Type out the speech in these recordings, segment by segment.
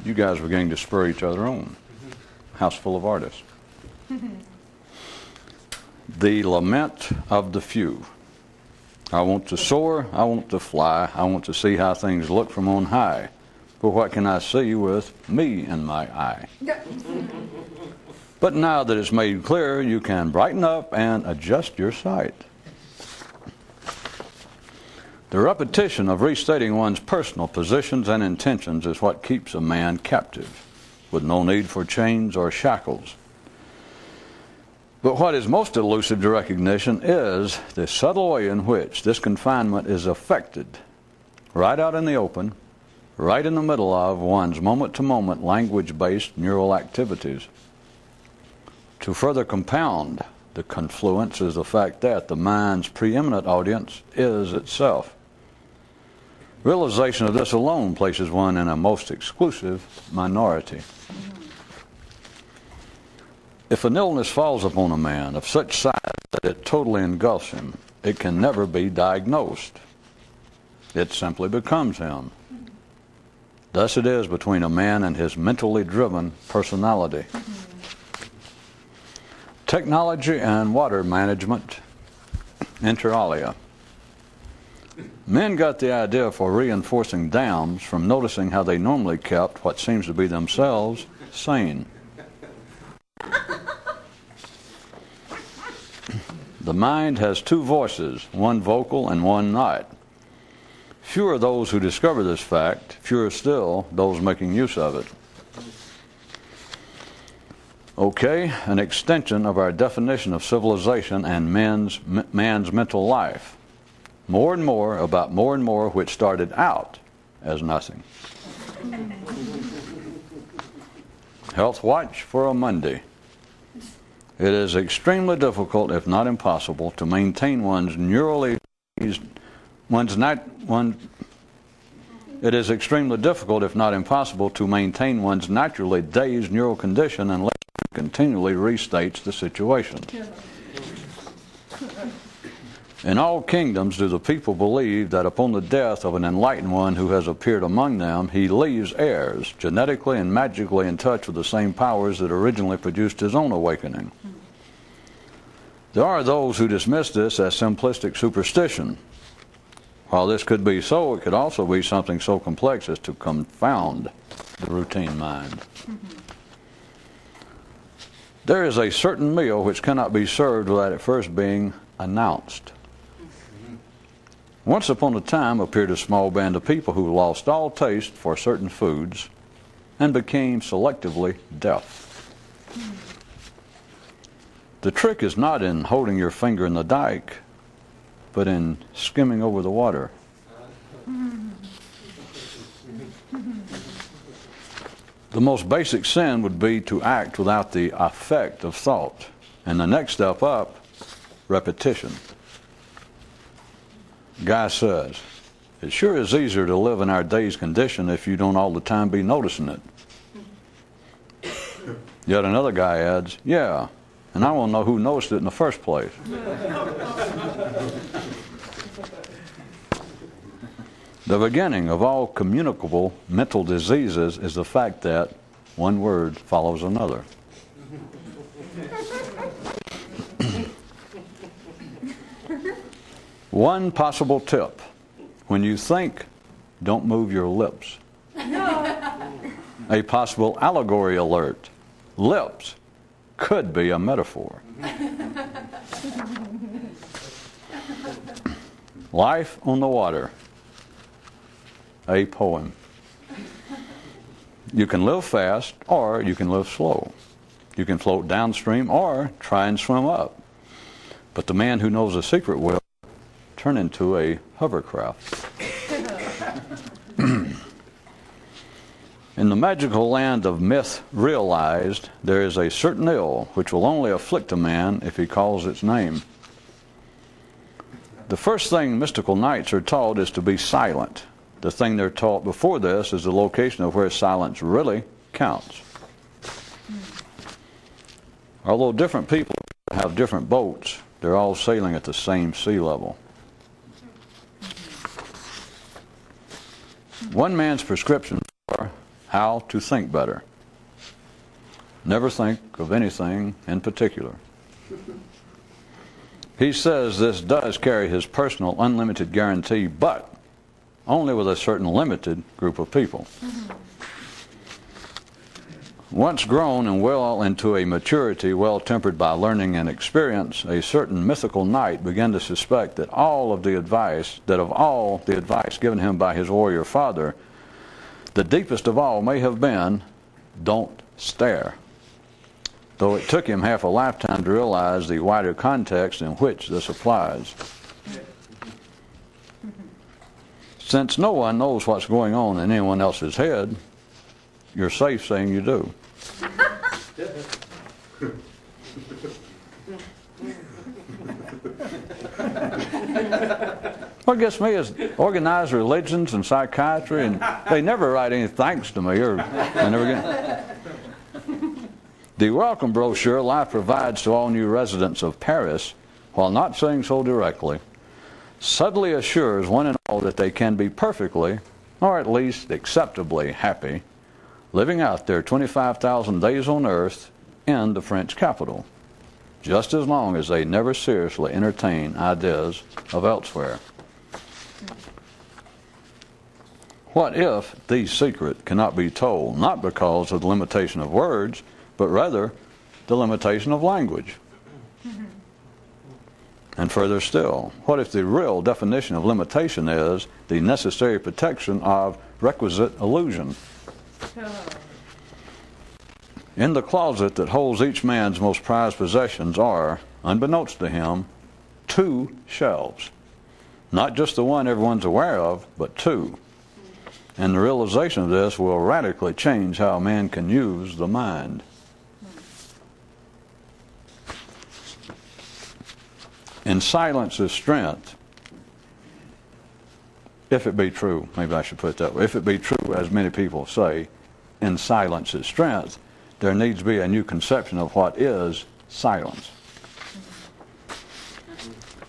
you guys were going to spur each other on. House full of artists. The lament of the few. I want to soar, I want to fly, I want to see how things look from on high. But what can I see with me in my eye? But now that it's made clear, you can brighten up and adjust your sight. The repetition of restating one's personal positions and intentions is what keeps a man captive, with no need for chains or shackles. But what is most elusive to recognition is the subtle way in which this confinement is affected, right out in the open, right in the middle of one's moment-to-moment language-based neural activities. To further compound the confluence is the fact that the mind's preeminent audience is itself. Realization of this alone places one in a most exclusive minority. If an illness falls upon a man of such size that it totally engulfs him, it can never be diagnosed. It simply becomes him. Thus it is between a man and his mentally driven personality. Technology and water management, inter alia. Men got the idea for reinforcing dams from noticing how they normally kept what seems to be themselves sane. The mind has two voices, one vocal and one not. Few are those who discover this fact, fewer still those making use of it. Okay, an extension of our definition of civilization and man's mental life. More and more about more and more which started out as nothing. Health Watch for a Monday. It is extremely difficult, if not impossible, to maintain one's neurally It is extremely difficult, if not impossible, to maintain one's naturally dazed neural condition unless one continually restates the situation. In all kingdoms do the people believe that upon the death of an enlightened one who has appeared among them, he leaves heirs, genetically and magically in touch with the same powers that originally produced his own awakening. There are those who dismiss this as simplistic superstition. While this could be so, it could also be something so complex as to confound the routine mind. There is a certain meal which cannot be served without it first being announced. Once upon a time appeared a small band of people who lost all taste for certain foods and became selectively deaf. The trick is not in holding your finger in the dike, but in skimming over the water. The most basic sin would be to act without the effect of thought. And the next step up, repetition. Guy says, it sure is easier to live in our day's condition if you don't all the time be noticing it. Yet another guy adds, yeah, and I want to know who noticed it in the first place. The beginning of all communicable mental diseases is the fact that one word follows another. One possible tip. When you think, don't move your lips. A possible allegory alert. Lips could be a metaphor. Life on the water. A poem. You can live fast or you can live slow. You can float downstream or try and swim up. But the man who knows the secret will turn into a hovercraft. In the magical land of myth realized, there is a certain ill which will only afflict a man if he calls its name. The first thing mystical knights are taught is to be silent. The thing they're taught before this is the location of where silence really counts. Although different people have different boats, they're all sailing at the same sea level. One man's prescription for how to think better. Never think of anything in particular. He says this does carry his personal unlimited guarantee, but only with a certain limited group of people. Once grown and well into a maturity well tempered by learning and experience, a certain mythical knight began to suspect that of all the advice given him by his warrior father, the deepest of all may have been, don't stare. Though it took him half a lifetime to realize the wider context in which this applies. Since no one knows what's going on in anyone else's head, you're safe saying you do. What gets me is organized religions and psychiatry, and they never write any thanks to me, or they never get. The welcome brochure Life provides to all new residents of Paris, while not saying so directly, subtly assures one and all that they can be perfectly, or at least acceptably happy, living out their 25,000 days on earth in the French capital, just as long as they never seriously entertain ideas of elsewhere. What if the secret cannot be told, not because of the limitation of words, but rather the limitation of language? And further still, what if the real definition of limitation is the necessary protection of requisite illusion? In the closet that holds each man's most prized possessions are, unbeknownst to him, 2 shelves. Not just the one everyone's aware of, but 2. And the realization of this will radically change how a man can use the mind. In silence is strength, if it be true. Maybe I should put it that way. If it be true, as many people say, in silence is strength, there needs to be a new conception of what is silence.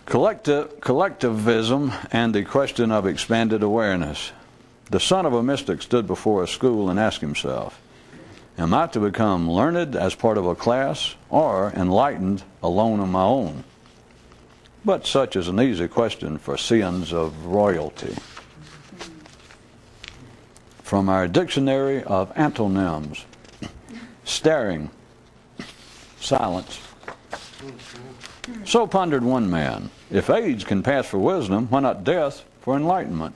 Collectivism and the question of expanded awareness. The son of a mystic stood before a school and asked himself, am I to become learned as part of a class, or enlightened alone on my own? But such is an easy question for scions of royalty. From our dictionary of antonyms: staring, silence. So pondered one man, if age can pass for wisdom, why not death for enlightenment?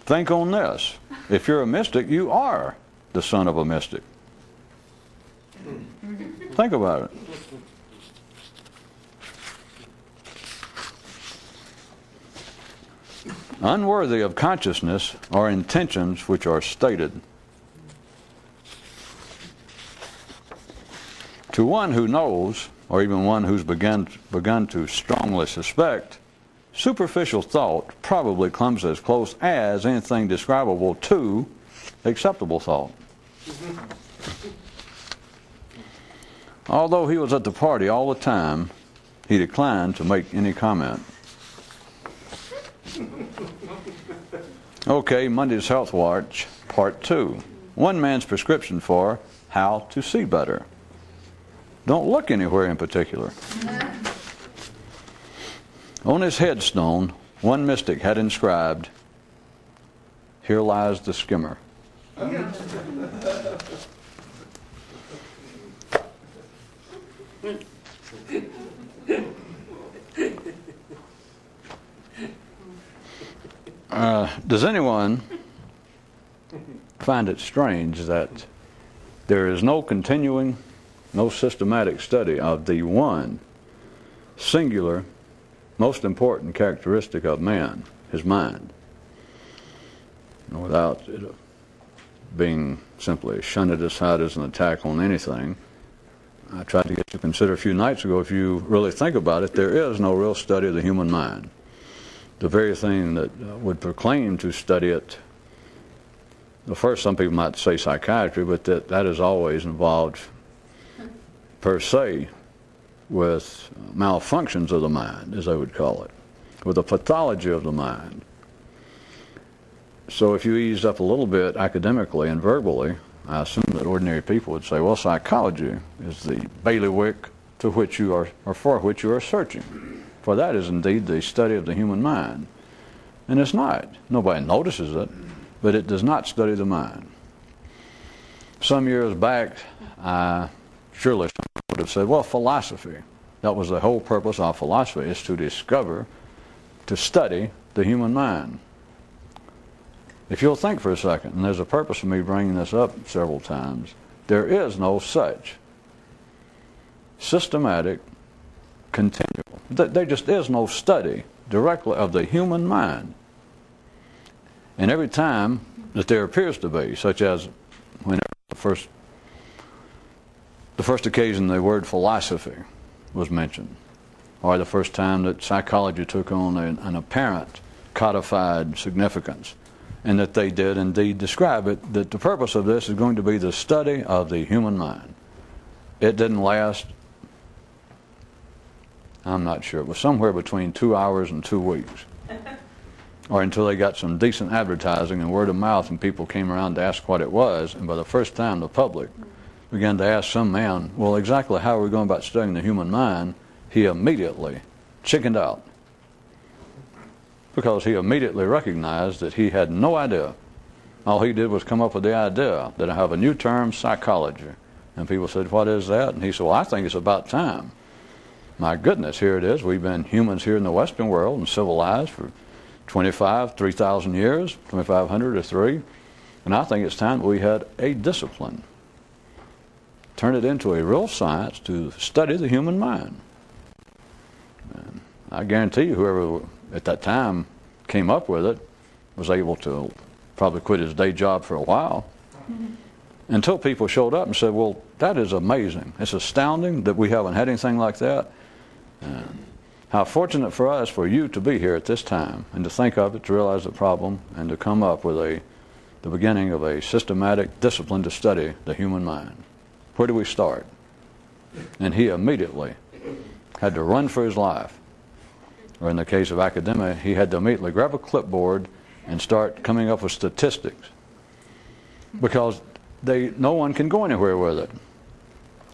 Think on this. If you're a mystic, you are the son of a mystic. Think about it. Unworthy of consciousness are intentions which are stated. To one who knows, or even one who's begun to strongly suspect, superficial thought probably comes as close as anything describable to acceptable thought. Although he was at the party all the time, he declined to make any comment. Okay, Monday's Health Watch, Part 2. One man's prescription for how to see better. Don't look anywhere in particular. On his headstone, one mystic had inscribed, "Here lies the skimmer." Does anyone find it strange that there is no continuing, no systematic study of the one singular, most important characteristic of man, his mind, without it being simply shunted aside as an attack on anything? I tried to get you to consider a few nights ago, if you really think about it, there is no real study of the human mind. The very thing that would proclaim to study it, well, first some people might say psychiatry, but that is always involved per se with malfunctions of the mind, as I would call it, with the pathology of the mind. So if you ease up a little bit academically and verbally, I assume that ordinary people would say, well, psychology is the bailiwick to which you are, or for which you are searching. For that is indeed the study of the human mind. And it's not. Nobody notices it, but it does not study the mind. Some years back, surely someone would have said, well, philosophy. That was the whole purpose of philosophy, is to discover, to study the human mind. If you'll think for a second, and there's a purpose of me bringing this up several times, there is no such systematic, continual. There just is no study directly of the human mind. And every time that there appears to be, such as whenever the first occasion the word philosophy was mentioned, or the first time that psychology took on an apparent codified significance, and that they did indeed describe it, that the purpose of this is going to be the study of the human mind. It didn't last, I'm not sure, it was somewhere between 2 hours and 2 weeks. Or until they got some decent advertising and word of mouth and people came around to ask what it was, and by the first time the public began to ask some man, well, exactly how are we going about studying the human mind, he immediately chickened out. Because he immediately recognized that he had no idea. All he did was come up with the idea that I have a new term, psychology. And people said, what is that? And he said, well, I think it's about time. My goodness, here it is. We've been humans here in the Western world and civilized for 3,000 years, 2,500 or 3. And I think it's time that we had a discipline. Turn it into a real science to study the human mind. And I guarantee you, whoever at that time came up with it was able to probably quit his day job for a while, until people showed up and said, well, that is amazing. It's astounding that we haven't had anything like that. And how fortunate for us for you to be here at this time and to think of it, to realize the problem, and to come up with the beginning of a systematic discipline to study the human mind. Where do we start? And he immediately had to run for his life. Or in the case of academia, he had to immediately grab a clipboard and start coming up with statistics. Because no one can go anywhere with it.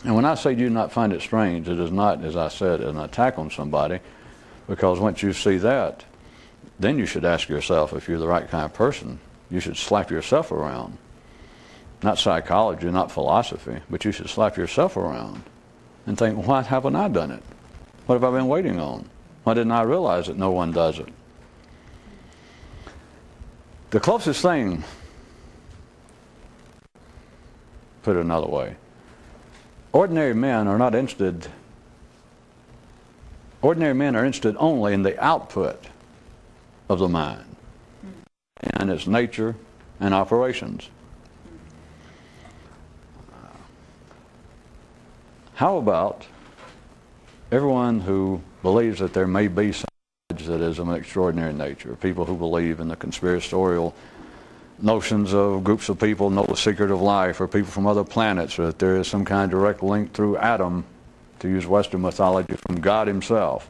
And when I say you do not find it strange, it is not, as I said, an attack on somebody. Because once you see that, then you should ask yourself, if you're the right kind of person, you should slap yourself around. Not psychology, not philosophy, but you should slap yourself around and think, well, why haven't I done it? What have I been waiting on? Why didn't I realize that no one does it? The closest thing, put it another way, ordinary men are not interested, ordinary men are interested only in the output of the mind and its nature and operations. How about everyone who believes that there may be some knowledge that is of an extraordinary nature, people who believe in the conspiratorial notions of groups of people know the secret of life, or people from other planets, or that there is some kind of direct link through Adam, to use Western mythology, from God himself,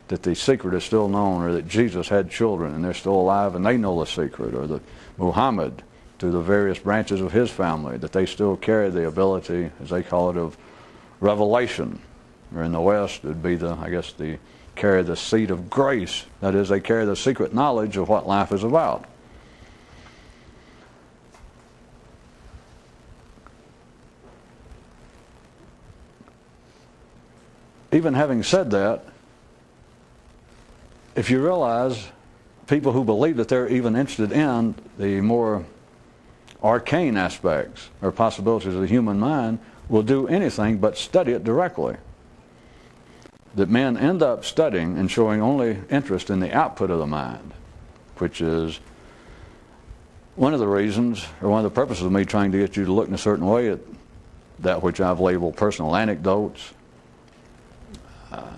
that the secret is still known, or that Jesus had children and they're still alive and they know the secret, or that Muhammad, through the various branches of his family, that they still carry the ability, as they call it, of revelation. Or in the West, it would be carry the seed of grace. That is, they carry the secret knowledge of what life is about. Even having said that, if you realize people who believe that they're even interested in the more arcane aspects or possibilities of the human mind will do anything but study it directly. That men end up studying and showing only interest in the output of the mind, which is one of the reasons, or one of the purposes of me trying to get you to look in a certain way at that which I've labeled personal anecdotes,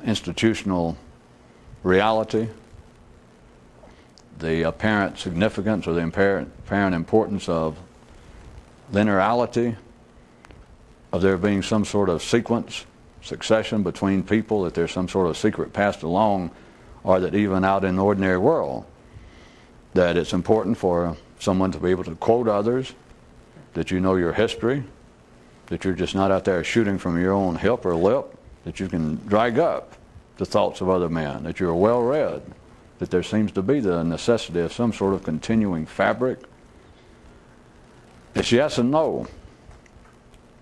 institutional reality, the apparent significance or the apparent importance of linearity, of there being some sort of succession between people, that there's some sort of secret passed along, or that even out in the ordinary world, that it's important for someone to be able to quote others, that you know your history, that you're just not out there shooting from your own hip or lip, that you can drag up the thoughts of other men, that you're well read, that there seems to be the necessity of some sort of continuing fabric. It's yes and no.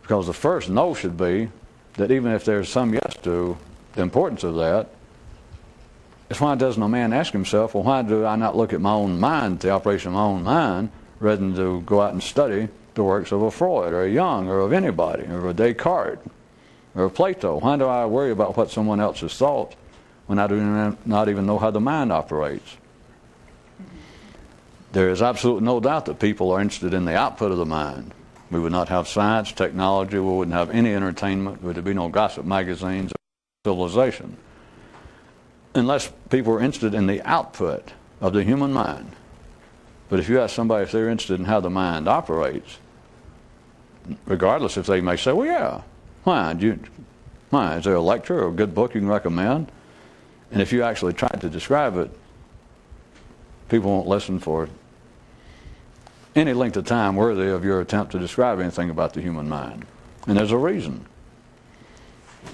Because the first no should be that even if there's some yes to the importance of that, it's why doesn't a man ask himself, well, why do I not look at my own mind, the operation of my own mind, rather than to go out and study the works of a Freud or a Jung or of anybody, or a Descartes or a Plato? Why do I worry about what someone else has thought when I do not even know how the mind operates? There is absolutely no doubt that people are interested in the output of the mind. We would not have science, technology, we wouldn't have any entertainment, there would be no gossip magazines or civilization, unless people are interested in the output of the human mind. But if you ask somebody if they're interested in how the mind operates, regardless if they may say, well, yeah, why? Is there a lecture or a good book you can recommend? And if you actually try to describe it, people won't listen for any length of time worthy of your attempt to describe anything about the human mind. And there's a reason.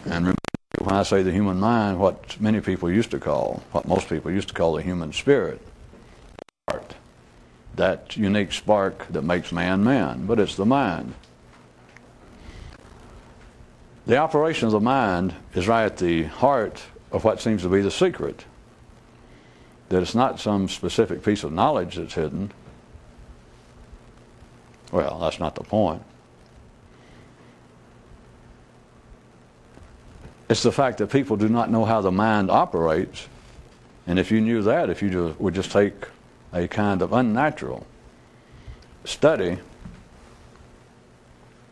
And remember, when I say the human mind, what many people used to call, what most people used to call the human spirit, heart, that unique spark that makes man man, but it's the mind. The operation of the mind is right at the heart of what seems to be the secret. That it's not some specific piece of knowledge that's hidden. Well, that's not the point. It's the fact that people do not know how the mind operates. And if you knew that, if you would just take a kind of unnatural study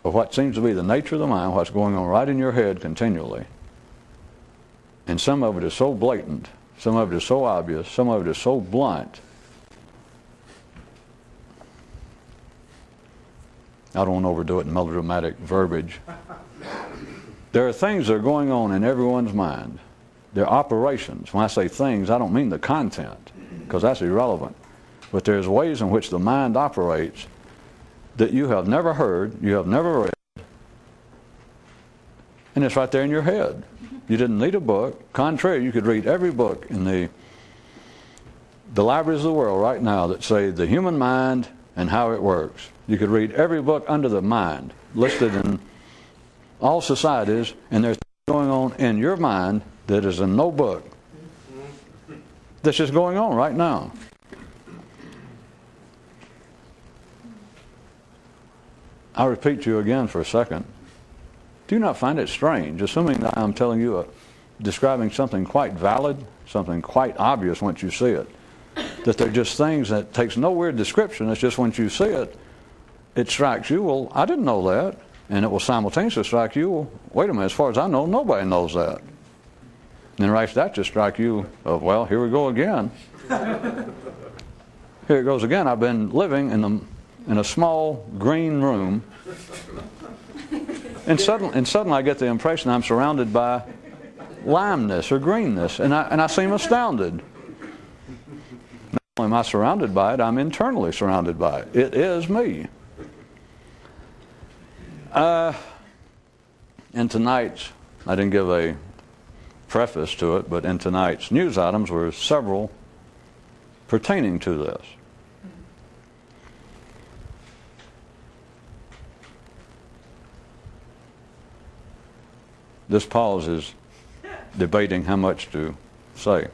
of what seems to be the nature of the mind, what's going on right in your head continually, and some of it is so blatant, some of it is so obvious, some of it is so blunt. I don't want to overdo it in melodramatic verbiage. There are things that are going on in everyone's mind. There are operations. When I say things, I don't mean the content, because that's irrelevant. But there's ways in which the mind operates that you have never heard, you have never read, and it's right there in your head. You didn't need a book. Contrary, you could read every book in the libraries of the world right now that say the human mind and how it works. You could read every book under the mind listed in all societies, and there's going on in your mind that is in no book. That's just going on right now. I'll repeat to you again for a second. Do you not find it strange, assuming that I'm telling you, describing something quite valid, something quite obvious once you see it, that they're just things that takes no weird description, it's just once you see it, it strikes you, well, I didn't know that. And it will simultaneously strike you, well, wait a minute, as far as I know, nobody knows that. And then right after that just strike you of, well, here we go again. Here it goes again. I've been living in a small green room, and suddenly I get the impression I'm surrounded by limeness or greenness, and I seem astounded. Not only am I surrounded by it, I'm internally surrounded by it. It is me. In tonight's, I didn't give a preface to it, but in tonight's news items were several pertaining to this. This pause is debating how much to say.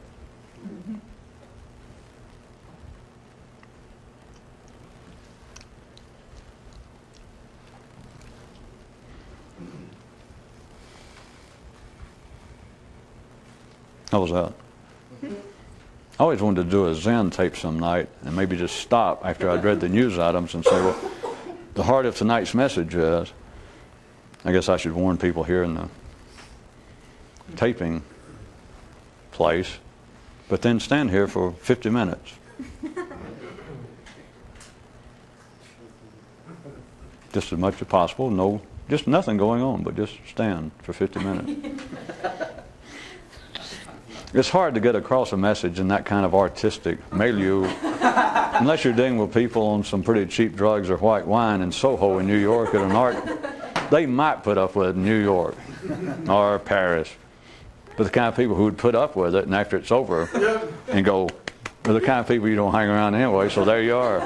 How was that? I always wanted to do a Zen tape some night and maybe just stop after I'd read the news items and say, well, the heart of tonight's message is, I guess I should warn people here in the taping place, but then stand here for 50 minutes. Just as much as possible, just nothing going on, but just stand for 50 minutes. It's hard to get across a message in that kind of artistic milieu unless you're dealing with people on some pretty cheap drugs or white wine in Soho in New York at an art, they might put up with it in New York or Paris. But the kind of people who would put up with it and after it's over and go, they're the kind of people you don't hang around anyway, so there you are.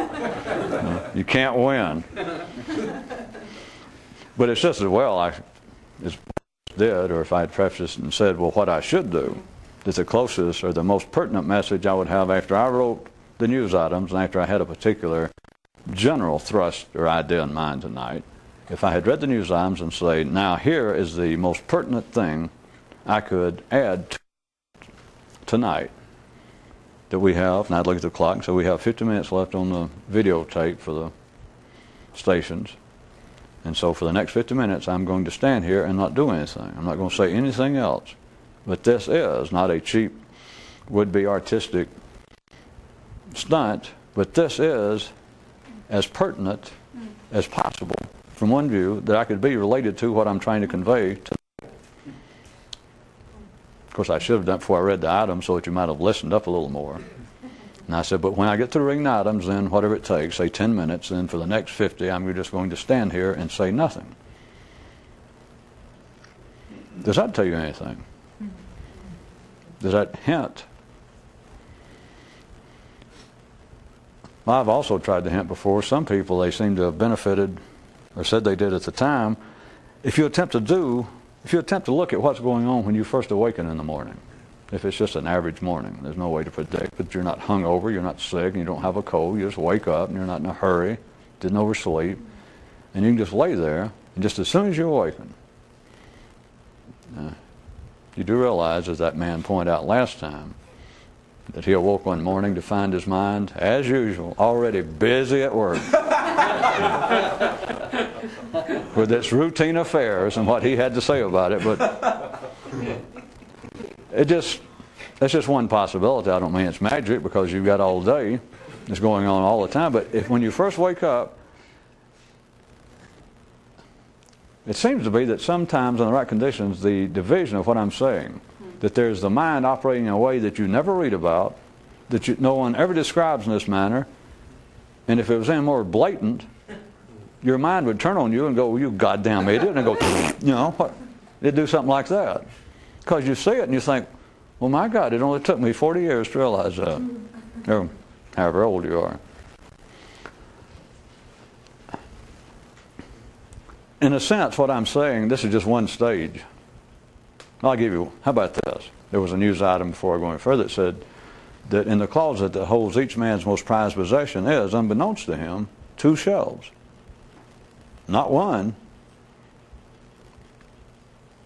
You can't win. But it's just as well I did, or if I had prefaced and said, well, what I should do, that the closest or the most pertinent message I would have after I wrote the news items and after I had a particular general thrust or idea in mind tonight, if I had read the news items and say, now here is the most pertinent thing I could add to tonight that we have, and I'd look at the clock, so we have 50 minutes left on the videotape for the stations. And so for the next 50 minutes, I'm going to stand here and not do anything. I'm not going to say anything else. But this is not a cheap, would-be artistic stunt, but this is as pertinent as possible from one view that I could be related to what I'm trying to convey. Of course, I should have done it before I read the item so that you might have listened up a little more. And I said, but when I get to reading the items, then whatever it takes, say 10 minutes, then for the next 50, I'm just going to stand here and say nothing. Does that tell you anything? Does that hint? Well, I've also tried to hint before. Some people, they seem to have benefited, or said they did at the time. If you attempt to look at what's going on when you first awaken in the morning, if it's just an average morning, there's no way to predict, but you're not hungover, you're not sick, and you don't have a cold, you just wake up, and you're not in a hurry, didn't oversleep, and you can just lay there, and just as soon as you awaken, you do realize, as that man pointed out last time, that he awoke one morning to find his mind, as usual, already busy at work with its routine affairs and what he had to say about it. But that's just one possibility. I don't mean it's magic because you've got all day. It's going on all the time. But when you first wake up, it seems to be that sometimes in the right conditions, the division of what I'm saying, that there's the mind operating in a way that you never read about, that no one ever describes in this manner, and if it was any more blatant, your mind would turn on you and go, you goddamn idiot, and go, you know, what? It'd do something like that. Because you see it and you think, well, my God, it only took me 40 years to realize that, or however old you are. In a sense, what I'm saying, this is just one stage. I'll give you, how about this? There was a news item before I go any further that said that in the closet that holds each man's most prized possession is, unbeknownst to him, 2 shelves. Not one.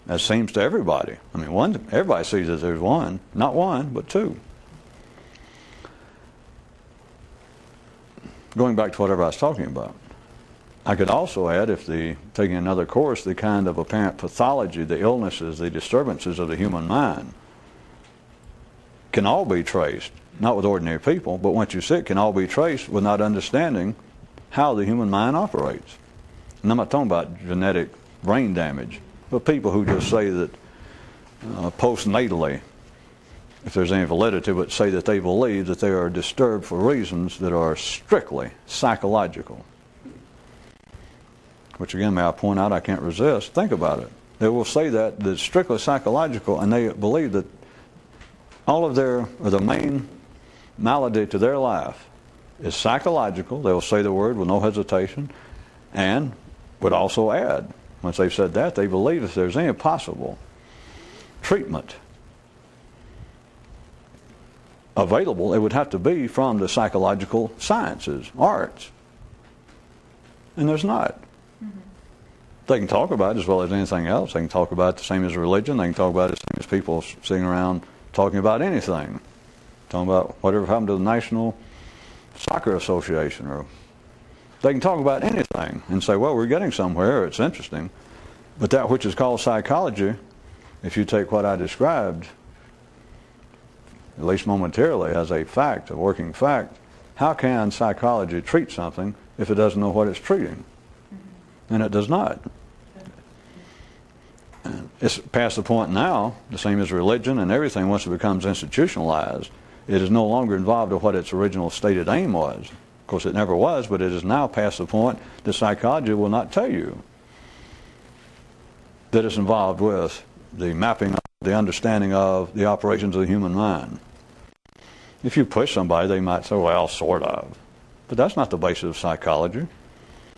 That seems to everybody. I mean, one, everybody sees that there's one. Not one, but 2. Going back to whatever I was talking about. I could also add, taking another course, the kind of apparent pathology, the illnesses, the disturbances of the human mind can all be traced, not with ordinary people, but once you see it, can all be traced with not understanding how the human mind operates. And I'm not talking about genetic brain damage, but people who just say that postnatally, if there's any validity, but say that they believe that they are disturbed for reasons that are strictly psychological. Which again, may I point out, I can't resist. Think about it. They will say that it's strictly psychological, and they believe that all of the main malady to their life is psychological. They will say the word with no hesitation, and would also add, once they've said that, they believe if there's any possible treatment available, it would have to be from the psychological sciences, arts. And there's not. They can talk about it as well as anything else. They can talk about it the same as religion. They can talk about it the same as people sitting around talking about anything. Talking about whatever happened to the National Soccer Association. Or they can talk about anything and say, well, we're getting somewhere. It's interesting. But that which is called psychology, if you take what I described, at least momentarily, as a fact, a working fact, how can psychology treat something if it doesn't know what it's treating? And it does not. And it's past the point now, the same as religion and everything, once it becomes institutionalized, It is no longer involved in what its original stated aim was. Of course, it never was, but it is now past the point that psychology will not tell you that it's involved with the mapping, the understanding of the operations of the human mind. If you push somebody, they might say, well, sort of. But that's not the basis of psychology.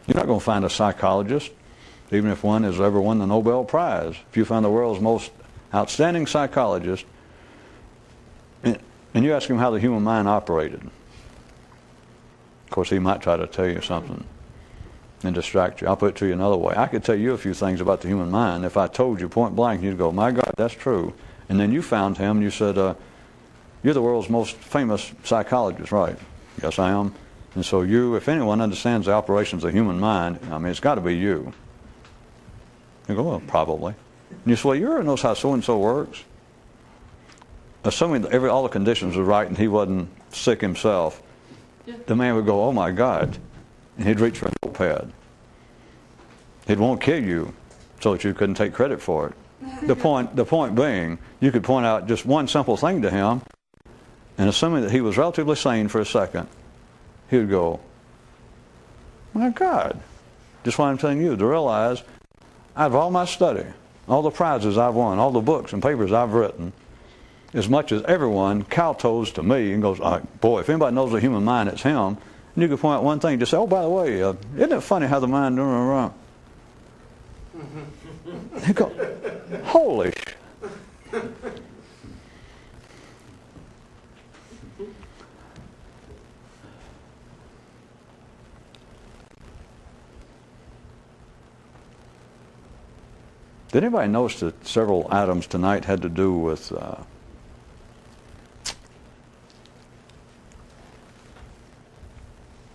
You're not going to find a psychologist, even if one has ever won the Nobel Prize. If you find the world's most outstanding psychologist, and you ask him how the human mind operated, of course, he might try to tell you something and distract you. I'll put it to you another way. I could tell you a few things about the human mind. If I told you point blank, you'd go, my God, that's true. And then you found him, and you said, you're the world's most famous psychologist, right? Yes, I am. And so you, if anyone understands the operations of the human mind, I mean, it's got to be you. You go, well, probably. And you say, well, you already knows how so-and-so works. Assuming that all the conditions were right and he wasn't sick himself, the man would go, oh my God. And he'd reach for a notepad. It won't kill you so that you couldn't take credit for it. The point being, you could point out just one simple thing to him, and assuming that he was relatively sane for a second, he would go, my God. Just what I'm telling you, to realize, out of all my study, all the prizes I've won, all the books and papers I've written, as much as everyone kowtows to me and goes, boy, if anybody knows the human mind, it's him. And you could point out one thing, just say, oh, by the way, isn't it funny how the mind... You go, holy sh... Did anybody notice that several items tonight had to do with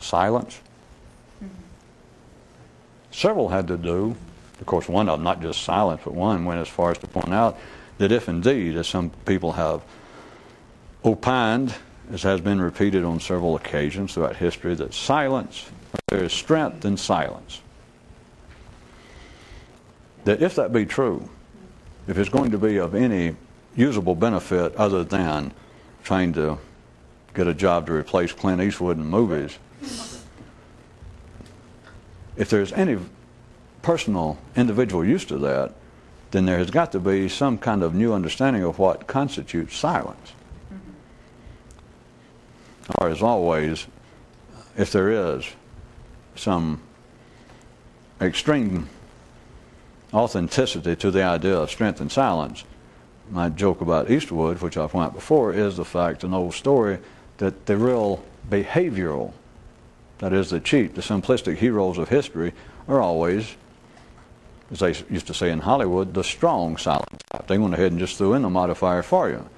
silence? Mm-hmm. Several had to do, of course, one of them, not just silence, but one went as far as to point out that if indeed, as some people have opined, as has been repeated on several occasions throughout history, that silence, there is strength in silence. That if that be true, if it's going to be of any usable benefit other than trying to get a job to replace Clint Eastwood in movies, if there's any personal, individual use to that, then there has got to be some kind of new understanding of what constitutes silence. Mm-hmm. Or as always, if there is some extreme authenticity to the idea of strength and silence, my joke about Eastwood, which I've went before, is the fact, an old story, that the real behavioral, that is the cheap, the simplistic heroes of history are always, as they used to say in Hollywood, the strong silence type. They went ahead and just threw in the modifier for you.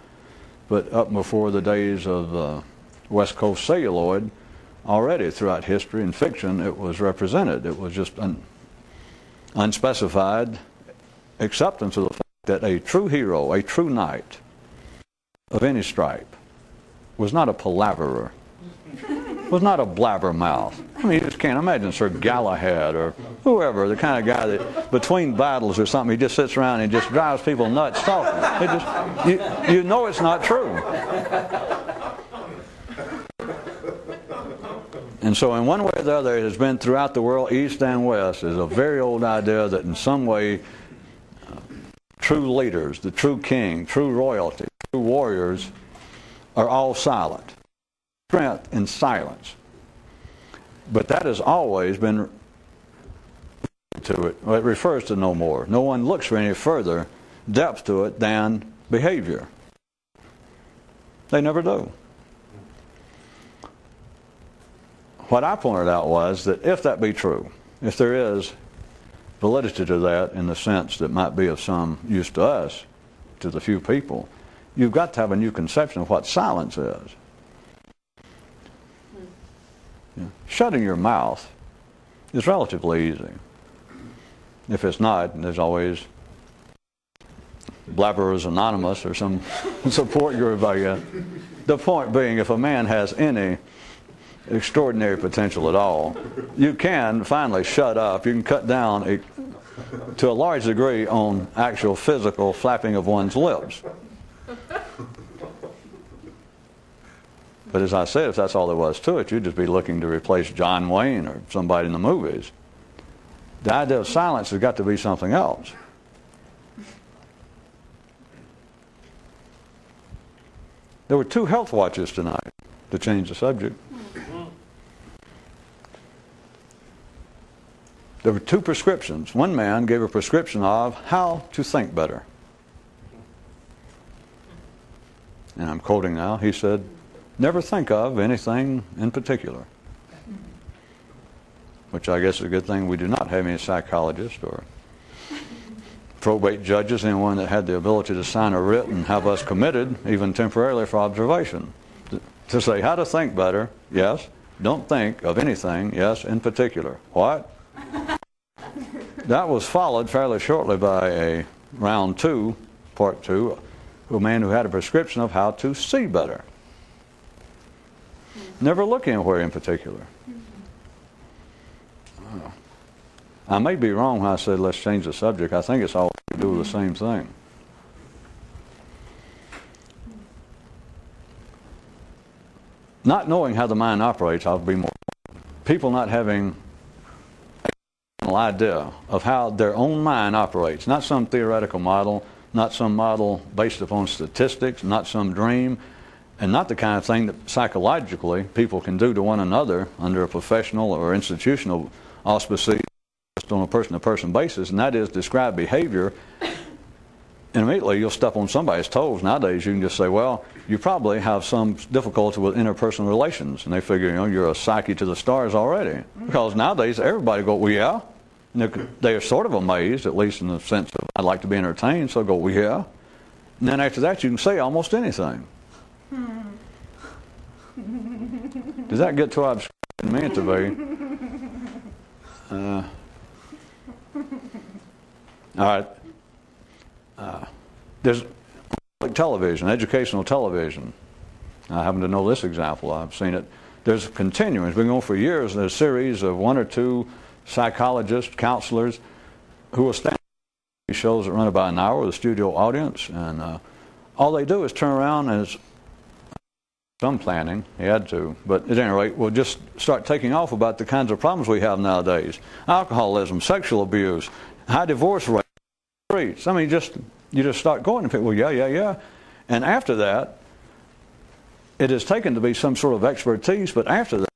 But up before the days of West Coast celluloid, already throughout history and fiction, it was represented. It was just unspecified acceptance of the fact that a true hero, a true knight of any stripe, was not a palaverer, was not a blabbermouth. I mean, you just can't imagine Sir Galahad or whoever, the kind of guy that between battles or something, he just sits around and just drives people nuts talking. It just, you know it's not true. And so in one way or the other, it has been throughout the world, east and west, is a very old idea that in some way true leaders, the true king, true royalty, true warriors are all silent. Strength in silence. But that has always been to it. Well, it refers to no more. No one looks for any further depth to it than behavior. They never do. What I pointed out was that if that be true, if there is validity to that in the sense that might be of some use to us, to the few people, you've got to have a new conception of what silence is. Yeah. Shutting your mouth is relatively easy. If it's not, there's always Blabberers Anonymous or some support group, I guess. The point being, if a man has any extraordinary potential at all, you can finally shut up. You can cut down to a large degree on actual physical flapping of one's lips. But as I said, if that's all there was to it, you'd just be looking to replace John Wayne or somebody in the movies. The idea of silence has got to be something else. There were 2 health watches tonight, to change the subject. There were 2 prescriptions. One man gave a prescription of how to think better. And I'm quoting now. He said, never think of anything in particular. Which I guess is a good thing we do not have any psychologists or probate judges, anyone that had the ability to sign a writ and have us committed, even temporarily for observation. To say how to think better, yes. Don't think of anything, yes, in particular. What? That was followed fairly shortly by a round 2, part 2, a man who had a prescription of how to see better. Never look anywhere in particular. I may be wrong when I said let's change the subject. I think it's all to do with the same thing. Not knowing how the mind operates, I'll be more. People not having an idea of how their own mind operates. Not some theoretical model, not some model based upon statistics, not some dream, and not the kind of thing that psychologically people can do to one another under a professional or institutional auspices on a person-to-person basis, and that is describe behavior. And immediately you'll step on somebody's toes. Nowadays you can just say, well, you probably have some difficulty with interpersonal relations, and they figure, you're a psyche to the stars already. Because nowadays everybody go, well, yeah. And they are sort of amazed, at least in the sense of I'd like to be entertained, so go, well, yeah. And then after that you can say almost anything. Does that get too obscure in me to be? All right. There's television, educational television. I happen to know this example. I've seen it. There's continuing. It's been going for years. There's a series of 1 or 2 psychologists, counselors, who will stand on shows that run about an hour with a studio audience, and all they do is turn around and some planning, he had to, but at any rate, we'll just start taking off about the kinds of problems we have nowadays. Alcoholism, sexual abuse, high divorce rate, streets. I mean, you just start going and people, yeah. And after that, it is taken to be some sort of expertise, but after that,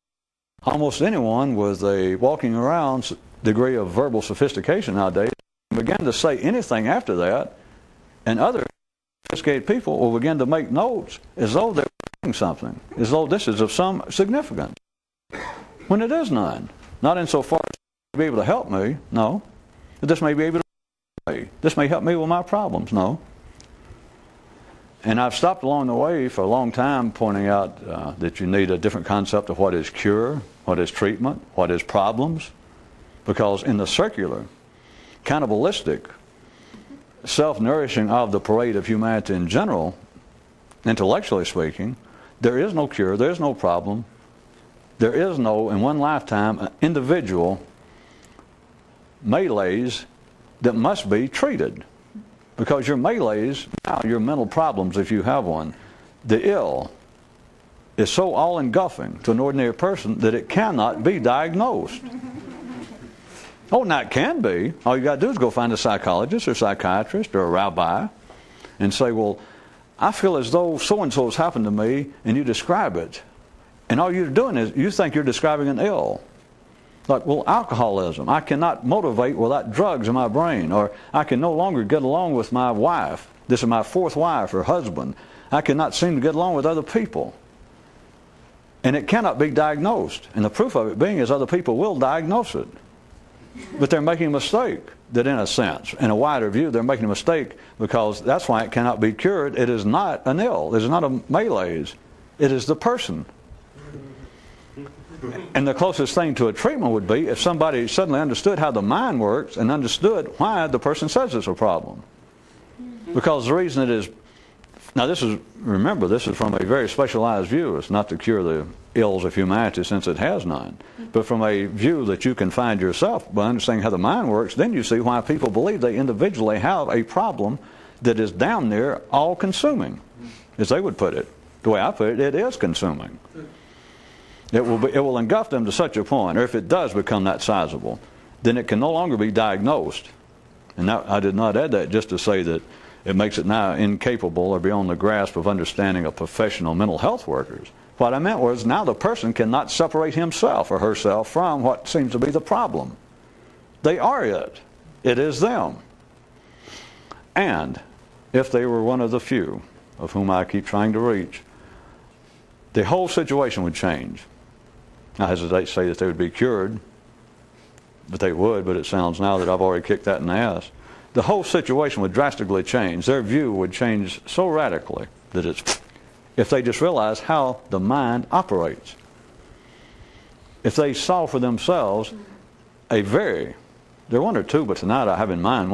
almost anyone with a walking around degree of verbal sophistication nowadays begin to say anything after that, and other sophisticated people will begin to make notes as though they're something, as though this is of some significance, when it is none. Not insofar as to be able to help me, no. This may be able to help me. This may help me with my problems, no. And I've stopped along the way for a long time pointing out that you need a different concept of what is cure, what is treatment, what is problems, because in the circular, cannibalistic, self-nourishing of the parade of humanity in general, intellectually speaking, there is no cure, there is no problem, there is no, in one lifetime, individual malaise that must be treated. Because your malaise, now your mental problems, if you have one, the ill, is so all-engulfing to an ordinary person that it cannot be diagnosed. Oh, now it can be. All you got to do is go find a psychologist or psychiatrist or a rabbi and say, well, I feel as though so-and-so has happened to me, and you describe it. And all you're doing is you think you're describing an ill. Like, well, alcoholism. I cannot motivate without drugs in my brain. Or I can no longer get along with my wife. This is my 4th wife or husband. I cannot seem to get along with other people. And it cannot be diagnosed. And the proof of it being is other people will diagnose it. But they're making a mistake. That in a sense, in a wider view, they're making a mistake because that's why it cannot be cured. It is not an ill. It is not a malaise. It is the person. And the closest thing to a treatment would be if somebody suddenly understood how the mind works and understood why the person says it's a problem. Because the reason it is, now remember, this is from a very specialized view. It's not to cure the ills of humanity since it has none. But from a view that you can find yourself by understanding how the mind works, then you see why people believe they individually have a problem that is down there all-consuming, as they would put it. The way I put it, it is consuming. It will engulf them to such a point, or if it does become that sizable, then it can no longer be diagnosed. And that, I did not add that just to say that it makes it now incapable or beyond the grasp of understanding of professional mental health workers. What I meant was now the person cannot separate himself or herself from what seems to be the problem. They are it. It is them. And if they were one of the few of whom I keep trying to reach, the whole situation would change. I hesitate to say that they would be cured, but they would, but it sounds now that I've already kicked that in the ass. The whole situation would drastically change. Their view would change so radically that it's, if they just realize how the mind operates. If they saw for themselves there are one or two, but tonight I have in mind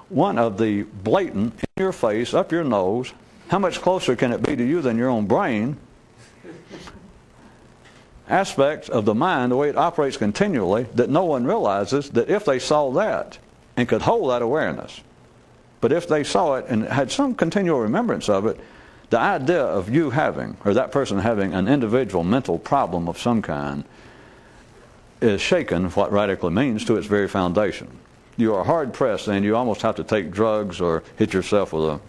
one of the blatant, in your face, up your nose, how much closer can it be to you than your own brain, aspects of the mind, the way it operates continually, that no one realizes, that if they saw that and could hold that awareness, but if they saw it and had some continual remembrance of it, the idea of you having, or that person having, an individual mental problem of some kind is shaken, what radically means, to its very foundation. You are hard pressed, and you almost have to take drugs or hit yourself with a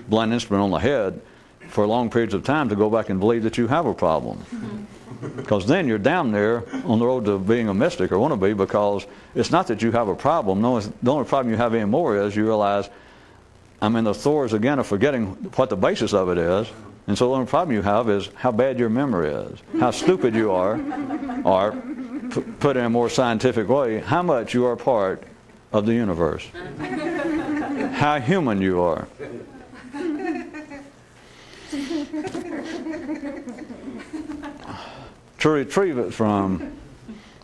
blunt instrument on the head for long periods of time to go back and believe that you have a problem. Because then you're down there on the road to being a mystic, or want to be, because it's not that you have a problem. No, the only problem you have anymore is you realize, I'm in the thorns again of forgetting what the basis of it is. And so the only problem you have is how bad your memory is, how stupid you are, or put in a more scientific way, how much you are part of the universe, how human you are. To retrieve it from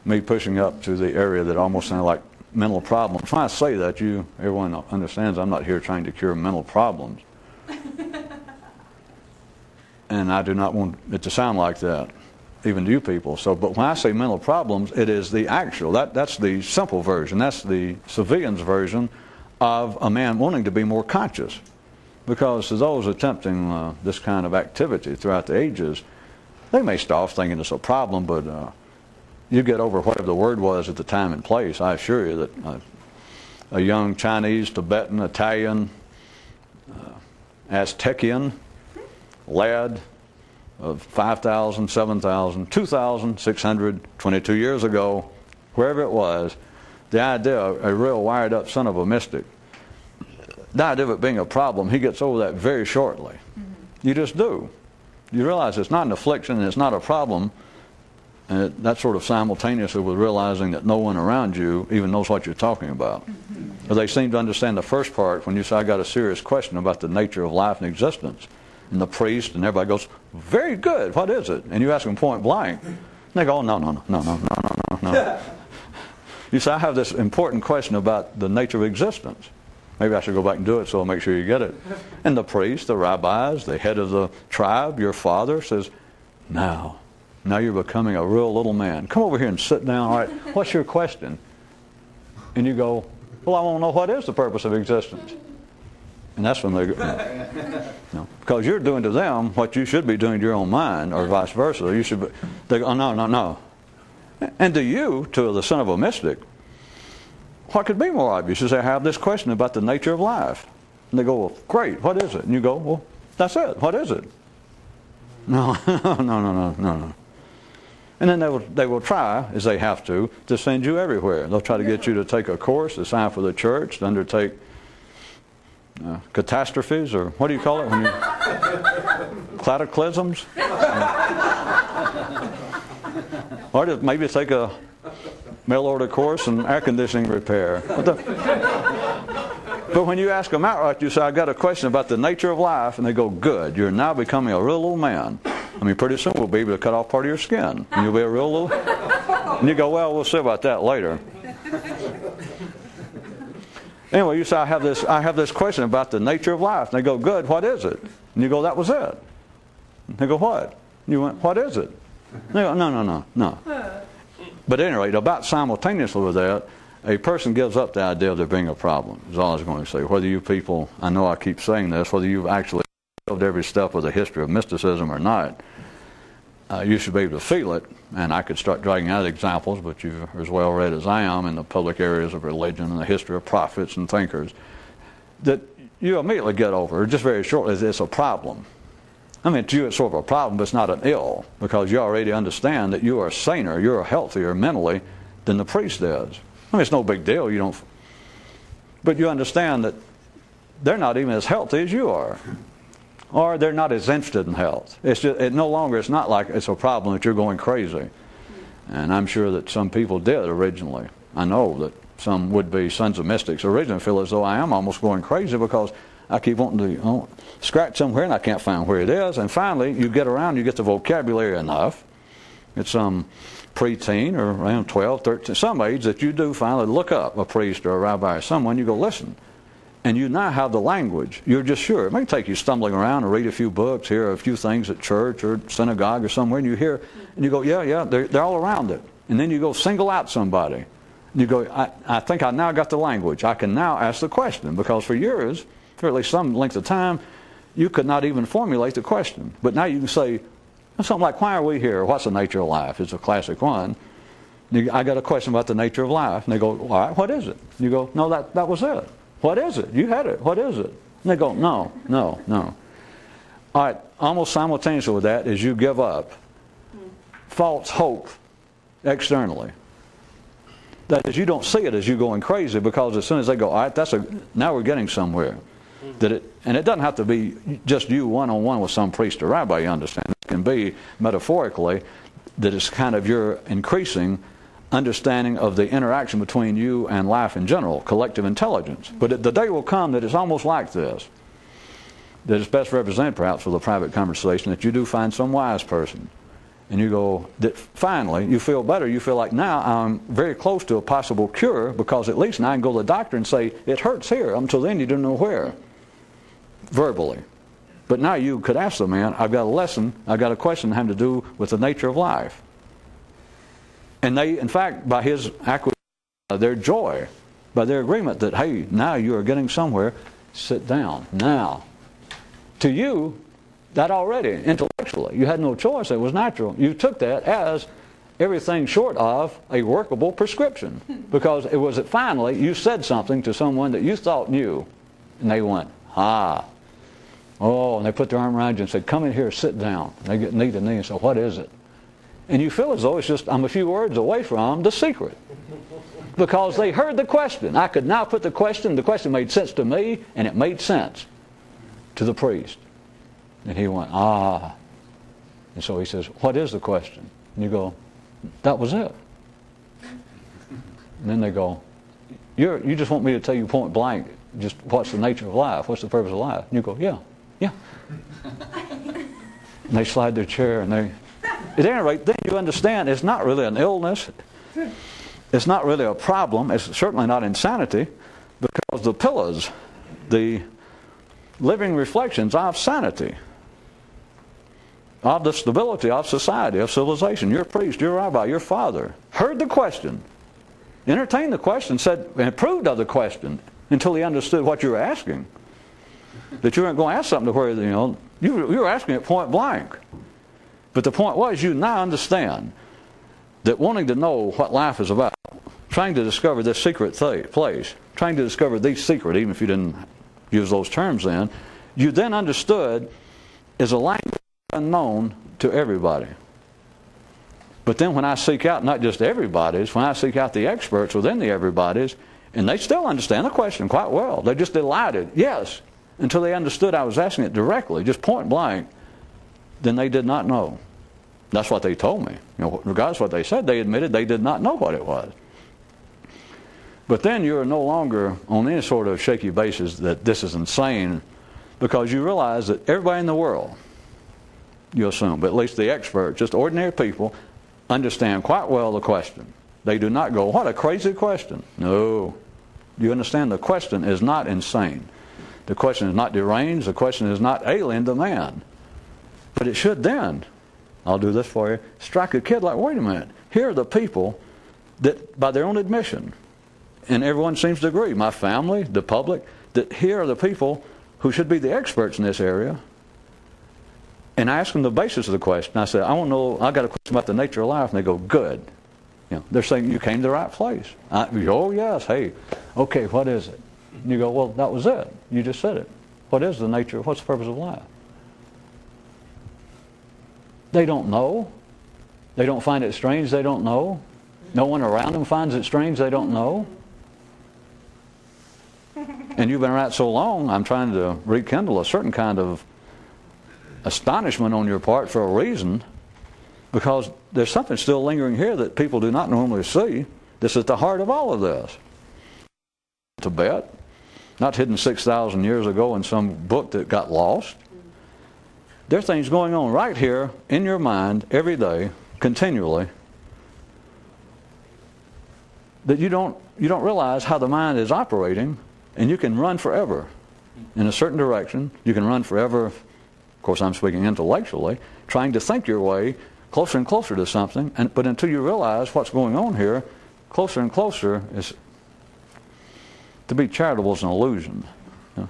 me pushing up to the area that almost sounded like mental problems. When I say that, everyone understands I'm not here trying to cure mental problems. And I do not want it to sound like that, even to you people. But when I say mental problems, it is the actual, that's the simple version, that's the civilian's version of a man wanting to be more conscious. Because to those attempting this kind of activity throughout the ages, they may start off thinking it's a problem, but you get over whatever the word was at the time and place. I assure you that a young Chinese, Tibetan, Italian, Aztecian lad of 5,000, 7,000, 2,622 years ago, wherever it was, the idea of a real wired up son of a mystic, the idea of it being a problem, he gets over that very shortly. You just do. You realize it's not an affliction and it's not a problem, and that's sort of simultaneously with realizing that no one around you even knows what you're talking about. Or they seem to understand the first part when you say, I got a serious question about the nature of life and existence. And the priest and everybody goes, very good, what is it? And you ask them point blank. And they go, oh, no. You say, I have this important question about the nature of existence. Maybe I should go back and do it so I'll make sure you get it. And the priest, the rabbis, the head of the tribe, your father says, now you're becoming a real little man. Come over here and sit down. All right, what's your question? And you go, well, I want to know what is the purpose of existence. And that's when they go, no. Because you're doing to them what you should be doing to your own mind, or vice versa. You should be, they go, oh, no. And to you, to the son of a mystic, what could be more obvious is they have this question about the nature of life. And they go, well, great, what is it? And you go, well, that's it. What is it? No. And then they will try, as they have to send you everywhere. They'll try to get you to take a course, to sign for the church, to undertake catastrophes, or what do you call it? When you, cataclysms? Or to maybe take a mail order course in air conditioning repair. But when you ask them outright, you say, I got a question about the nature of life, and they go, good, you're now becoming a real little man. I mean, pretty soon we'll be able to cut off part of your skin, and you'll be a real little... And you go, well, we'll see about that later. Anyway, you say, I have this question about the nature of life. And they go, good, what is it? And you go, that was it. And they go, what? And you went, what is it? And they go, no. But at any rate, about simultaneously with that, a person gives up the idea of there being a problem, is all I was going to say. Whether you people, I know I keep saying this, whether you've actually lived every step of the history of mysticism or not, you should be able to feel it. And I could start dragging out examples, but you're as well read as I am in the public areas of religion and the history of prophets and thinkers, that you immediately get over, just very shortly, it's a problem. I mean, to you it's sort of a problem, but it's not an ill, because you already understand that you are saner, you're healthier mentally than the priest is. I mean, it's no big deal, but you understand that they're not even as healthy as you are. Or they're not as interested in health. It's not like it's a problem that you're going crazy. And I'm sure that some people did originally. I know that some would-be sons of mystics originally feel as though I am almost going crazy because I keep wanting to scratch somewhere and I can't find where it is. And finally, you get around, you get the vocabulary enough at some preteen or around 12, 13, some age that you do finally look up a priest or a rabbi or someone, you go, listen. And you now have the language. You're just sure. It may take you stumbling around and read a few books, hear a few things at church or synagogue or somewhere, and you hear, and you go, yeah, they're all around it. And then you go single out somebody. And you go, I think I now got the language. I can now ask the question, because for years, for at least some length of time, you could not even formulate the question. But now you can say something like, why are we here? What's the nature of life? It's a classic one. I got a question about the nature of life. And they go, all right, what is it? And you go, no, that was it. What is it? You had it. What is it? And they go, no. All right, almost simultaneously with that is you give up false hope externally. That is, you don't see it as you going crazy, because as soon as they go, all right, now we're getting somewhere. And it doesn't have to be just you one-on-one with some priest or rabbi, you understand. It can be metaphorically that it's kind of your increasing understanding of the interaction between you and life in general, collective intelligence. But the day will come that it's almost like this, that it's best represented perhaps with a private conversation, that you do find some wise person, and you go, that finally you feel better, you feel like now I'm very close to a possible cure, because at least now I can go to the doctor and say, it hurts here. Until then you didn't know where, verbally. But now you could ask the man, I've got a question having to do with the nature of life. And they, in fact, by his acquisition, their joy, by their agreement that, hey, now you are getting somewhere, sit down. Now, to you, that already, intellectually, you had no choice. It was natural. You took that as everything short of a workable prescription. Because it was that finally you said something to someone that you thought knew. And they went, and they put their arm around you and said, come in here, sit down. And they get knee to knee and say, what is it? And you feel as though it's just, I'm a few words away from the secret. Because they heard the question. I could now put the question made sense to me, and it made sense to the priest. And he went, And so he says, what is the question? And you go, that was it. And then they go, you just want me to tell you point blank, just what's the nature of life? What's the purpose of life? And you go, yeah. And they slide their chair, and at any rate, then you understand it's not really an illness. It's not really a problem. It's certainly not insanity, because the pillars, the living reflections of sanity, of the stability of society, of civilization, your priest, your rabbi, your father, heard the question, entertained the question, said, and approved of the question until he understood what you were asking. That you weren't going to ask something to where, you were asking it point blank. But the point was, you now understand that wanting to know what life is about, trying to discover this secret place, trying to discover the secret, even if you didn't use those terms then, you then understood is a language unknown to everybody. But then when I seek out not just everybody's, when I seek out the experts within the everybody's, and they still understand the question quite well. They're just delighted, yes, until they understood I was asking it directly, just point blank. Then they did not know. That's what they told me. Regardless of what they said, they admitted they did not know what it was. But then you're no longer on any sort of shaky basis that this is insane, because you realize that everybody in the world, you assume, but at least the experts, just ordinary people, understand quite well the question. They do not go, what a crazy question. No. You understand the question is not insane. The question is not deranged. The question is not alien to man. But it should then, I'll do this for you, strike a kid like, wait a minute, here are the people that, by their own admission, and everyone seems to agree, my family, the public, that here are the people who should be the experts in this area, And I asked them the basis of the question. I said, I want to know, I got a question about the nature of life. And they go, good. You know, they're saying, you came to the right place. You go, oh, yes, hey, okay, what is it? And you go, well, that was it. You just said it. What is the nature, what's the purpose of life? They don't know. They don't find it strange, they don't know. No one around them finds it strange, they don't know. And you've been around so long, I'm trying to rekindle a certain kind of astonishment on your part for a reason, because there's something still lingering here that people do not normally see. This is at the heart of all of this. Tibet, not hidden 6,000 years ago in some book that got lost. There are things going on right here in your mind every day, continually, that you don't realize how the mind is operating, and you can run forever in a certain direction. You can run forever, of course I'm speaking intellectually, trying to think your way closer and closer to something, but until you realize what's going on here, closer and closer is, to be charitable is an illusion. You know?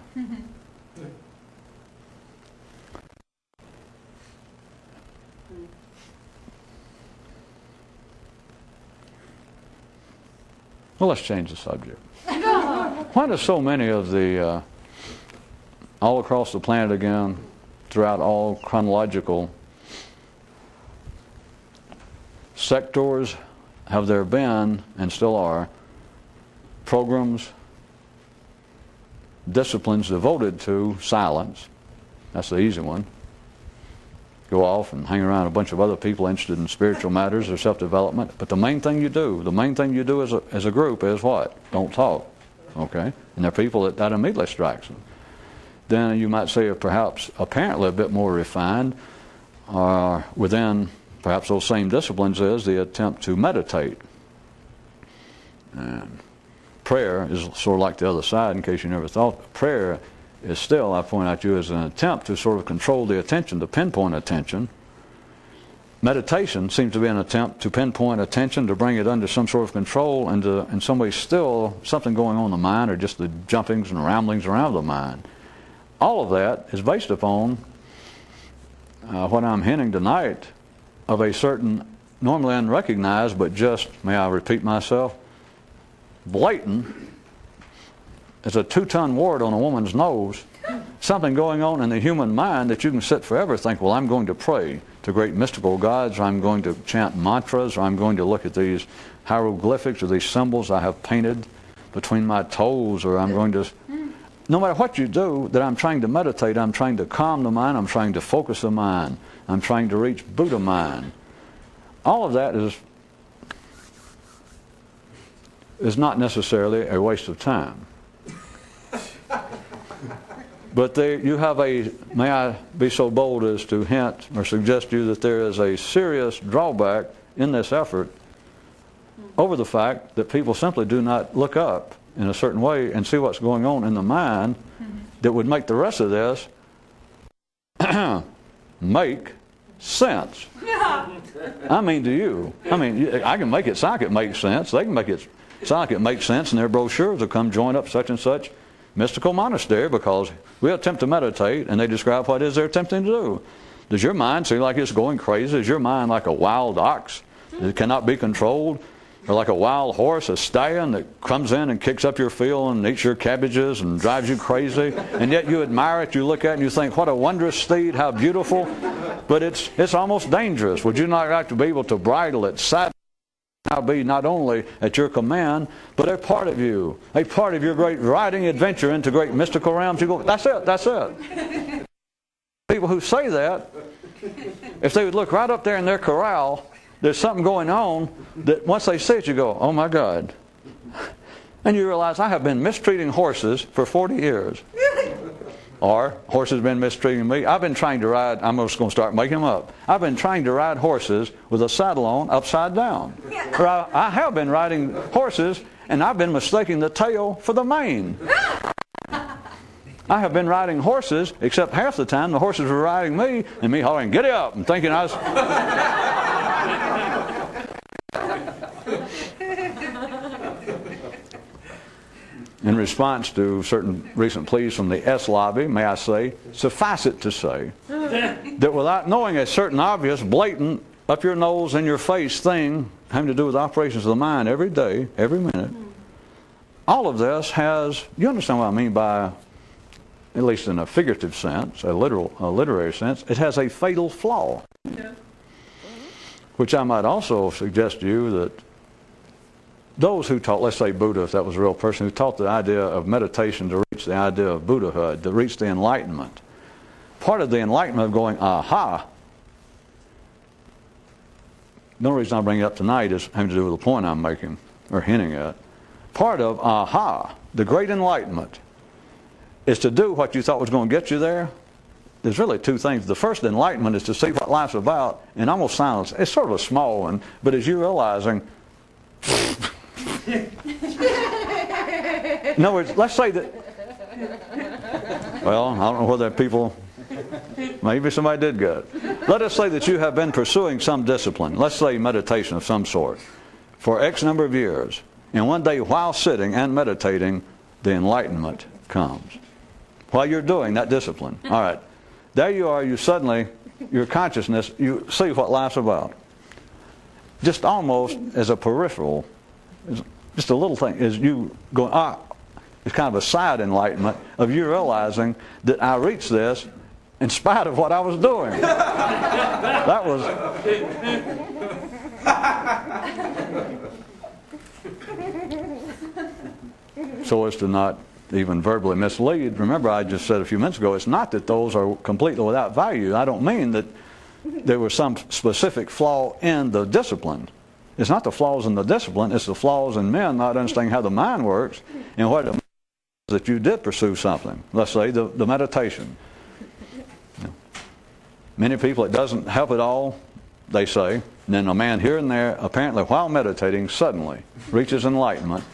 Well, let's change the subject. Why do so many of the, all across the planet again, throughout all chronological sectors, have there been, and still are, programs, disciplines devoted to silence? That's the easy one. Go off and hang around a bunch of other people interested in spiritual matters or self-development. But the main thing you do as a group is what? Don't talk. Okay? And there are people that immediately strikes them. Then you might say perhaps apparently a bit more refined, within perhaps those same disciplines is the attempt to meditate. And prayer is sort of like the other side, in case you never thought. Prayer is still, I point out to you, as an attempt to sort of control the attention, to pinpoint attention. Meditation seems to be an attempt to pinpoint attention, to bring it under some sort of control, and to, in some way, still something going on in the mind, or just the jumpings and ramblings around the mind. All of that is based upon what I'm hinting tonight of a certain, normally unrecognized, but just, may I repeat myself, blatant, it's a 2-ton wart on a woman's nose, something going on in the human mind that you can sit forever think, well, I'm going to pray to great mystical gods, or I'm going to chant mantras, or I'm going to look at these hieroglyphics or these symbols I have painted between my toes, or I'm going to... No matter what you do, that I'm trying to meditate, I'm trying to calm the mind, I'm trying to focus the mind, I'm trying to reach Buddha mind. All of that is not necessarily a waste of time. But you have may I be so bold as to hint or suggest to you that there is a serious drawback in this effort over the fact that people simply do not look up in a certain way and see what's going on in the mind that would make the rest of this make sense. I mean, to you. I mean, I can make it sound like it makes sense. They can make it sound like it makes sense, and their brochures will come join up such and such mystical monastery because we attempt to meditate, and they describe what it is they're attempting to do. Does your mind seem like it's going crazy? Is your mind like a wild ox that cannot be controlled? Or like a wild horse, a stallion that comes in and kicks up your field and eats your cabbages and drives you crazy, and yet you admire it, you look at it and you think, what a wondrous steed, how beautiful, but it's almost dangerous. Would you not like to be able to bridle it, saddle it, now be not only at your command, but a part of you, a part of your great riding adventure into great mystical realms? You go, that's it, that's it. People who say that, if they would look right up there in their corral, there's something going on that once they see it, you go, oh my God. And you realize, I have been mistreating horses for 40 years. Or, horses have been mistreating me. I've been trying to ride, I'm just going to start making them up. I've been trying to ride horses with a saddle on upside down. Or I have been riding horses, and I've been mistaking the tail for the mane. I have been riding horses, except half the time the horses were riding me, and me hollering, "Giddy up," and thinking I was... in response to certain recent pleas from the S lobby, may I say, suffice it to say, that without knowing a certain obvious, blatant, up your nose, in your face thing having to do with operations of the mind every day, every minute, all of this has, you understand what I mean by, at least in a figurative sense, a literary sense, it has a fatal flaw. Yeah. Which I might also suggest to you that those who taught, let's say Buddha, if that was a real person, who taught the idea of meditation to reach the idea of Buddhahood, to reach the enlightenment. Part of the enlightenment of going, aha. The only reason I bring it up tonight is having to do with the point I'm making, or hinting at. Part of aha, the great enlightenment, is to do what you thought was going to get you there. There's really two things. The first enlightenment is to see what life's about, and almost silence. It's sort of a small one, but as you're realizing, in other words, let's say that, well, I don't know whether people, maybe somebody did get it. Let us say that you have been pursuing some discipline, let's say meditation of some sort, for X number of years, and one day while sitting and meditating, the enlightenment comes. While you're doing that discipline, all right, there you are, you suddenly, your consciousness, you see what life's about. Just almost as a peripheral, just a little thing, is you going, it's kind of a side enlightenment of you realizing that I reached this in spite of what I was doing. That was... So as to not even verbally mislead, remember I just said a few minutes ago, it's not that those are completely without value. I don't mean that there was some specific flaw in the discipline. It's not the flaws in the discipline, it's the flaws in men not understanding how the mind works and what it means that you did pursue something. Let's say the meditation. Many people, it doesn't help at all, they say, and then a man here and there, apparently while meditating, suddenly reaches enlightenment.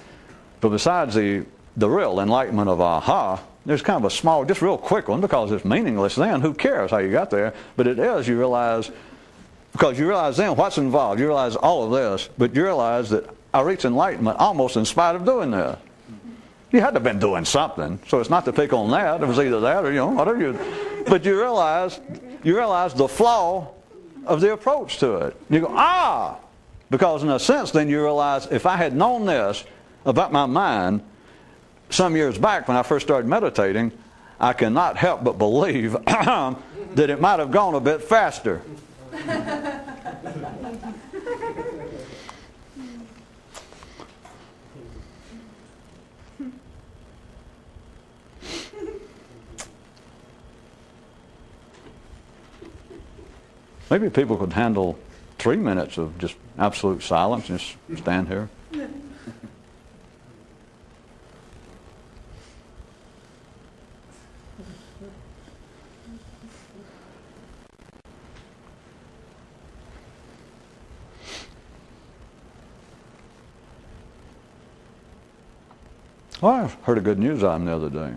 But besides the real enlightenment of aha, there's kind of a small, just real quick one, because it's meaningless then. Who cares how you got there? But it is, you realize, because you realize then what's involved. You realize all of this, but you realize that I reached enlightenment almost in spite of doing this. You had to have been doing something, so it's not to pick on that. It was either that or, whatever you... But you realize the flaw of the approach to it. You go, because in a sense then you realize, if I had known this about my mind some years back when I first started meditating, I cannot help but believe that it might have gone a bit faster. Maybe people could handle 3 minutes of just absolute silence and just stand here. Well, I heard a good news item the other day.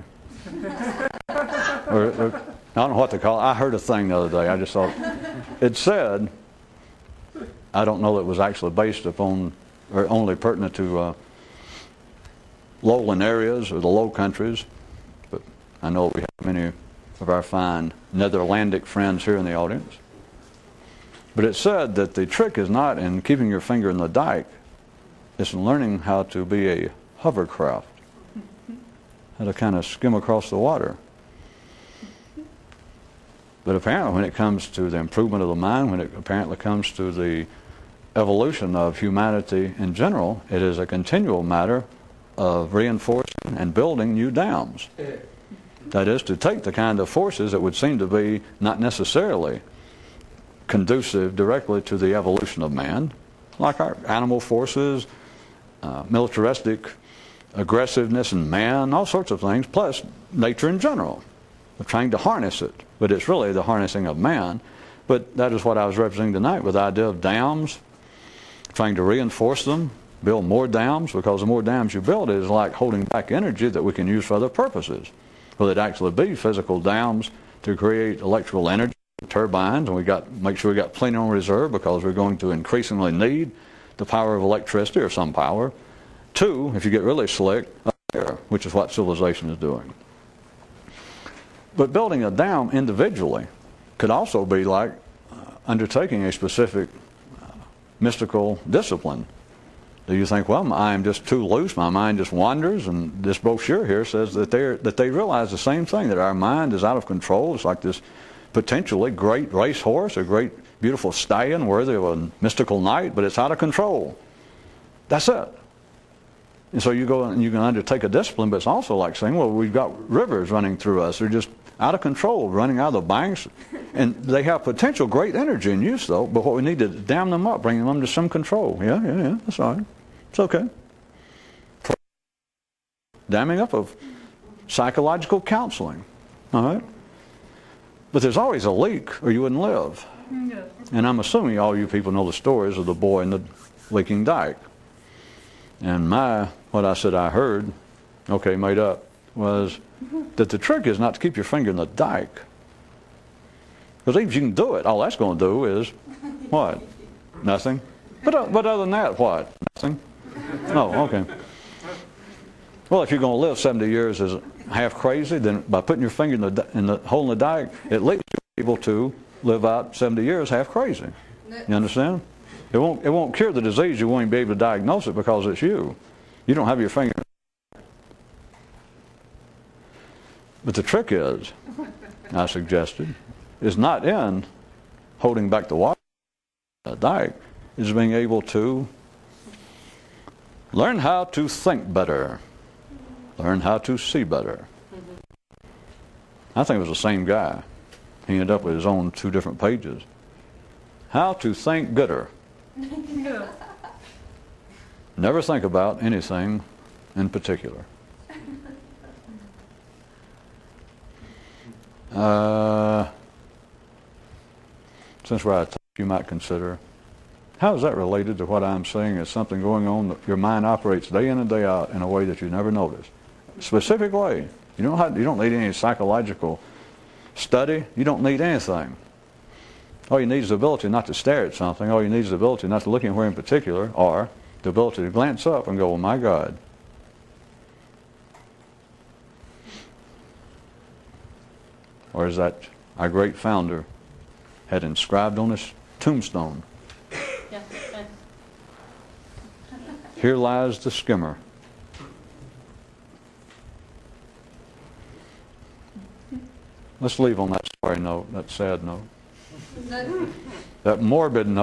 I don't know what to call it. I heard a thing the other day. I just thought, it said, I don't know that it was actually based upon, or only pertinent to lowland areas or the low countries, but I know we have many of our fine Netherlandic friends here in the audience. But it said that the trick is not in keeping your finger in the dike, it's in learning how to be a hovercraft, how to kind of skim across the water. But apparently when it comes to the improvement of the mind, when it apparently comes to the evolution of humanity in general, it is a continual matter of reinforcing and building new dams. That is, to take the kind of forces that would seem to be not necessarily conducive directly to the evolution of man, like our animal forces, militaristic aggressiveness in man, all sorts of things, plus nature in general. We're trying to harness it, but it's really the harnessing of man. But that is what I was representing tonight with the idea of dams, trying to reinforce them, build more dams, because the more dams you build, it is like holding back energy that we can use for other purposes. Will it actually be physical dams to create electrical energy, turbines, and we got make sure we got plenty on reserve, because we're going to increasingly need the power of electricity or some power. Two, if you get really slick, up there. which is what civilization is doing. But building a dam individually could also be like undertaking a specific mystical discipline. Do you think, well, I'm just too loose, my mind just wanders, and this brochure here says that they realize the same thing, that our mind is out of control. It's like this potentially great racehorse, a great beautiful stallion worthy of a mystical knight, but it's out of control. That's it. And so you go and you can undertake a discipline, but it's also like saying, well, we've got rivers running through us. They're just out of control, running out of the banks. And they have potential great energy and use, though, but what we need to dam them up, bring them under some control. Yeah, that's all right. It's okay. Damming up of psychological counseling. All right? But there's always a leak or you wouldn't live. Yes. And I'm assuming all you people know the stories of the boy in the leaking dike. And what I said I heard, okay, made up, was that the trick is not to keep your finger in the dike. Because even if you can do it, all that's going to do is what? Nothing. But other than that, what? Nothing. Oh, okay. Well, if you're going to live 70 years as half crazy, then by putting your finger in the hole in the dike, at least you're able to live out 70 years half crazy. You understand? It won't cure the disease. You won't even be able to diagnose it because it's you. You don't have your finger. But the trick is, I suggested, is not in holding back the water in the dike, is being able to learn how to think better, learn how to see better. I think it was the same guy. He ended up with his own 2 different pages. How to think gooder. Never think about anything in particular. Since we're out of time, you might consider, how is that related to what I'm saying is something going on that your mind operates day in and day out in a way that you never notice? Specific way. You don't need any psychological study. You don't need anything. All you need is the ability not to stare at something. All you need is the ability not to look anywhere in particular, or the ability to glance up and go, oh my God. Or as that our great founder had inscribed on his tombstone. Yeah. Here lies the skimmer. Let's leave on that sorry note, that sad note, that morbid note.